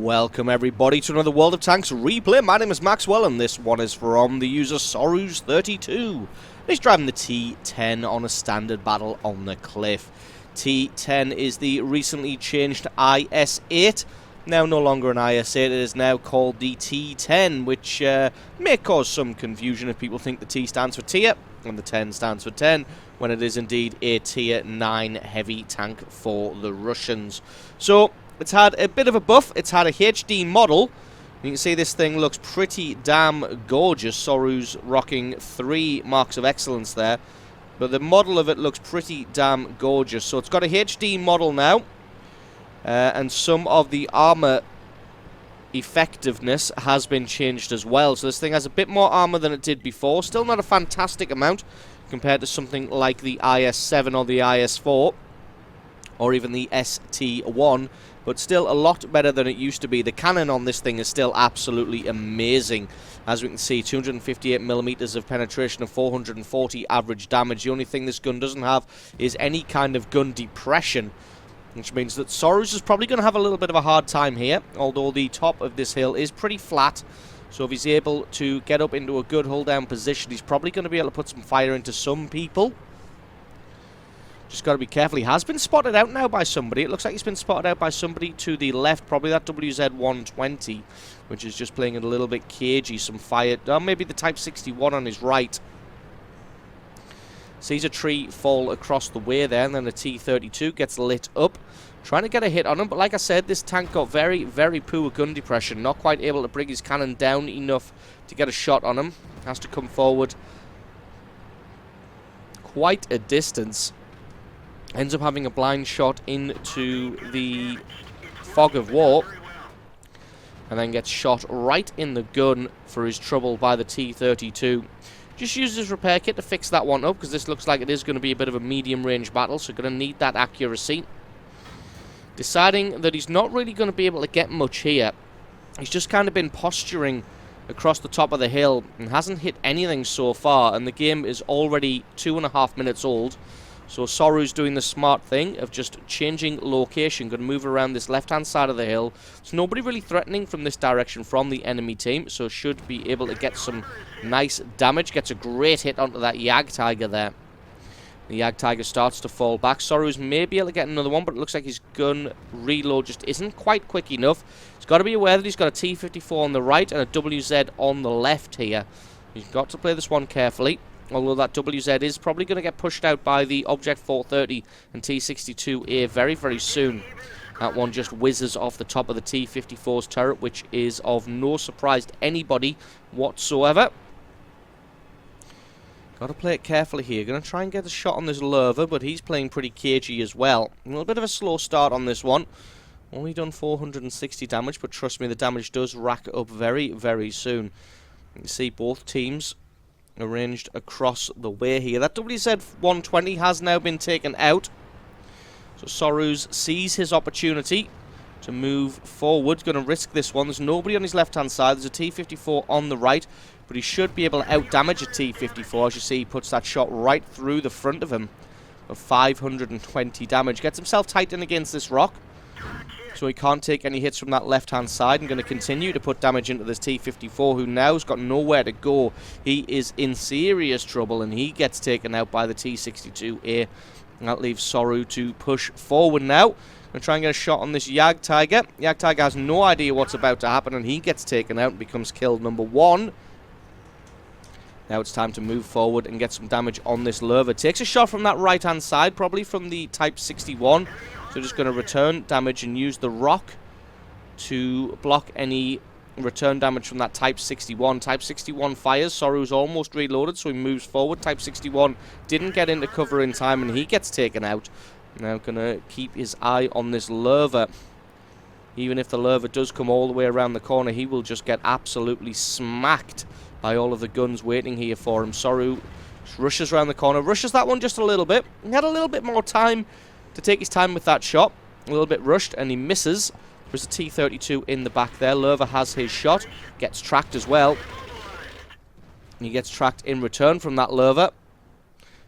Welcome everybody to another World of Tanks replay. My name is Maxwell and this one is from the user Sorus32. He's driving the T-10 on a standard battle on the cliff. T-10 is the recently changed IS-8. Now no longer an IS-8, it is now called the T-10, which may cause some confusion if people think the T stands for tier and the 10 stands for 10, when it is indeed a tier 9 heavy tank for the Russians. So it's had a bit of a buff. It's had a HD model. You can see this thing looks pretty damn gorgeous. Soru's rocking 3 marks of excellence there. But the model of it looks pretty damn gorgeous. So it's got a HD model now. And some of the armor effectiveness has been changed as well. So this thing has a bit more armor than it did before. Still not a fantastic amount compared to something like the IS-7 or the IS-4. Or even the ST-1, but still a lot better than it used to be. The cannon on this thing is still absolutely amazing. As we can see, 258mm of penetration of 440 average damage. The only thing this gun doesn't have is any kind of gun depression, which means that Sorus is probably going to have a little bit of a hard time here, although the top of this hill is pretty flat. So if he's able to get up into a good hold-down position, he's probably going to be able to put some fire into some people. Just got to be careful. He has been spotted out now by somebody. It looks like he's been spotted out by somebody to the left. Probably that WZ-120, which is just playing it a little bit cagey. Some fire. Maybe the Type 61 on his right. Sees a tree fall across the way there, and then the T-32 gets lit up. Trying to get a hit on him, but like I said, this tank got very, very poor gun depression. Not quite able to bring his cannon down enough to get a shot on him. Has to come forward quite a distance. Ends up having a blind shot into the fog of war. And then gets shot right in the gun for his trouble by the T-32. Just uses his repair kit to fix that one up, because this looks like it is going to be a bit of a medium range battle, so going to need that accuracy. Deciding that he's not really going to be able to get much here. He's just kind of been posturing across the top of the hill and hasn't hit anything so far, and the game is already 2.5 minutes old. So Soru's doing the smart thing of just changing location. Going to move around this left-hand side of the hill. There's nobody really threatening from this direction from the enemy team, so should be able to get some nice damage. Gets a great hit onto that Jagdtiger there. The Jagdtiger starts to fall back. Soru's may be able to get another one, but it looks like his gun reload just isn't quite quick enough. He's got to be aware that he's got a T-54 on the right and a WZ on the left here. He's got to play this one carefully. Although that WZ is probably going to get pushed out by the Object 430 and T-62A very, very soon. That one just whizzes off the top of the T-54's turret, which is of no surprise to anybody whatsoever. Got to play it carefully here. Going to try and get a shot on this Lerva, but he's playing pretty cagey as well. A little bit of a slow start on this one. Only done 460 damage, but trust me, the damage does rack up very, very soon. You can see both teams arranged across the way here. That WZ-120 has now been taken out. So Sorus sees his opportunity to move forward. Going to risk this one. There's nobody on his left-hand side. There's a T-54 on the right, but he should be able to out-damage a T-54. As you see, he puts that shot right through the front of him of 520 damage. Gets himself tight in against this rock, so he can't take any hits from that left-hand side, and going to continue to put damage into this T-54, who now's got nowhere to go. He is in serious trouble, and he gets taken out by the T-62A. And that leaves Soru to push forward now. Going to try and get a shot on this Jagdtiger. Jagdtiger has no idea what's about to happen, and he gets taken out and becomes killed number 1. Now it's time to move forward and get some damage on this Lerva. Takes a shot from that right-hand side, probably from the Type 61. So just going to return damage and use the rock to block any return damage from that Type 61. Type 61 fires. Soru's almost reloaded, so he moves forward. Type 61 didn't get into cover in time, and he gets taken out. Now going to keep his eye on this Lerva. Even if the Lerva does come all the way around the corner, he will just get absolutely smacked by all of the guns waiting here for him. Soru rushes around the corner. Rushes that one just a little bit. He had a little bit more time to take his time with that shot. A little bit rushed, and he misses. There's a T-32 in the back there. Lerva has his shot. Gets tracked as well. And he gets tracked in return from that Lerva.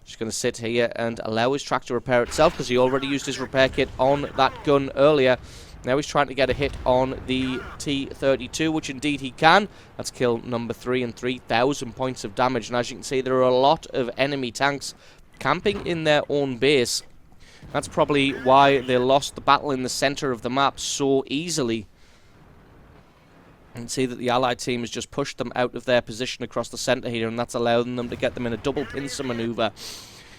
Just going to sit here and allow his track to repair itself, because he already used his repair kit on that gun earlier. Now he's trying to get a hit on the T-32, which indeed he can. That's kill number 3 and 3,000 points of damage. And as you can see, there are a lot of enemy tanks camping in their own base. That's probably why they lost the battle in the center of the map so easily. And see that the Allied team has just pushed them out of their position across the center here, and that's allowing them to get them in a double pincer maneuver.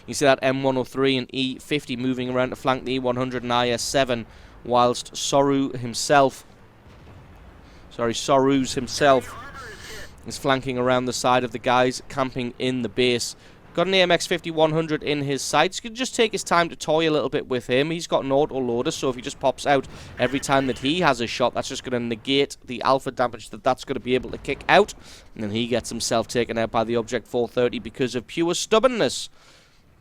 You see that M103 and E50 moving around to flank the E100 and IS-7, whilst Sorus himself is flanking around the side of the guys camping in the base. Got an AMX-50-100 in his sights. You can just take his time to toy a little bit with him. He's got an auto-loader, so if he just pops out every time that he has a shot, that's just going to negate the alpha damage that's going to be able to kick out. And then he gets himself taken out by the Object 430 because of pure stubbornness.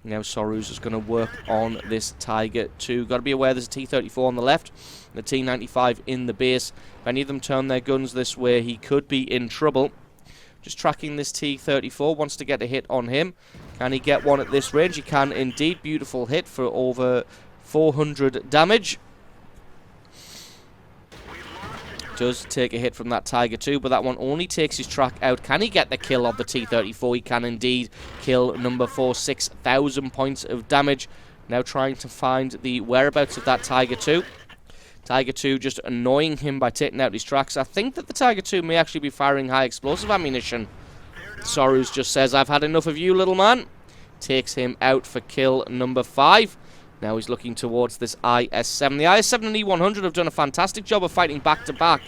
Now Sorus is going to work on this Tiger 2. Got to be aware there's a T-34 on the left, and a T-95 in the base. If any of them turn their guns this way, he could be in trouble. Just tracking this T-34, wants to get a hit on him. Can he get one at this range? He can indeed. Beautiful hit for over 400 damage. Does take a hit from that Tiger 2, but that one only takes his track out. Can he get the kill of the T-34? He can indeed. Kill number 4, 6,000 points of damage. Now trying to find the whereabouts of that Tiger 2. Tiger 2 just annoying him by taking out his tracks. I think that the Tiger 2 may actually be firing high explosive ammunition. Sorus just says, "I've had enough of you, little man." Takes him out for kill number 5. Now he's looking towards this IS-7. The IS-7 and E100 have done a fantastic job of fighting back to back.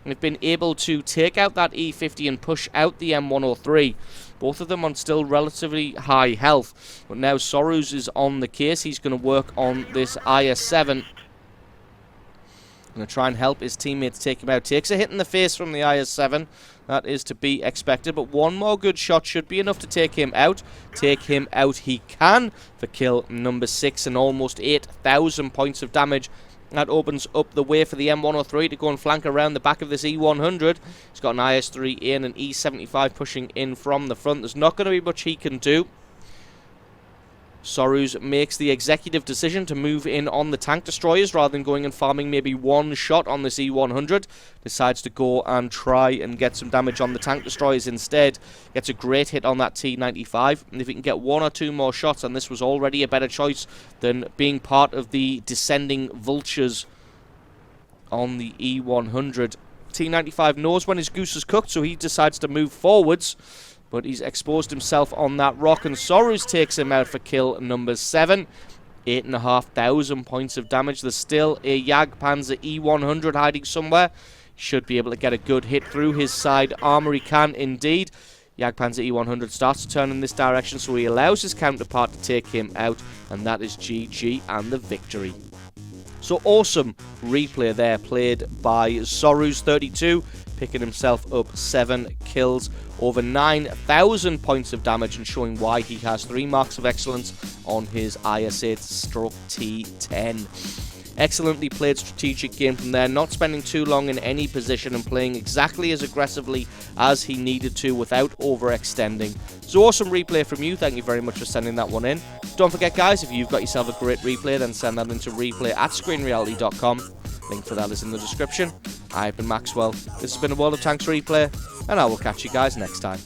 And have been able to take out that E50 and push out the M103. Both of them on still relatively high health. But now Sorus is on the case. He's going to work on this IS-7. Going to try and help his teammates take him out. Takes a hit in the face from the IS-7. That is to be expected, but one more good shot should be enough to take him out. Take him out he can for kill number 6 and almost 8,000 points of damage. That opens up the way for the M103 to go and flank around the back of this E100. He's got an IS-3 in and E75 pushing in from the front. There's not going to be much he can do. Sorus makes the executive decision to move in on the tank destroyers rather than going and farming maybe one shot on this E100. Decides to go and try and get some damage on the tank destroyers instead. Gets a great hit on that T-95. And if he can get 1 or 2 more shots, and this was already a better choice than being part of the descending vultures on the E100. T-95 knows when his goose is cooked, so he decides to move forwards. But he's exposed himself on that rock, and Sorus takes him out for kill number 7. 8,500 points of damage. There's still a Jagdpanzer E100 hiding somewhere. Should be able to get a good hit through his side armor. He can indeed. Jagdpanzer E100 starts to turn in this direction, so he allows his counterpart to take him out, and that is GG and the victory. So awesome replay there, played by Sorus32, picking himself up 7 kills, over 9,000 points of damage, and showing why he has 3 marks of excellence on his IS-8 stroke T-10. Excellently played strategic game from there, not spending too long in any position and playing exactly as aggressively as he needed to without overextending. So awesome replay from you. Thank you very much for sending that one in. Don't forget, guys, if you've got yourself a great replay, then send that into replay@screenreality.com. Link for that is in the description. I've been Maxwell. This has been a World of Tanks replay, and I will catch you guys next time.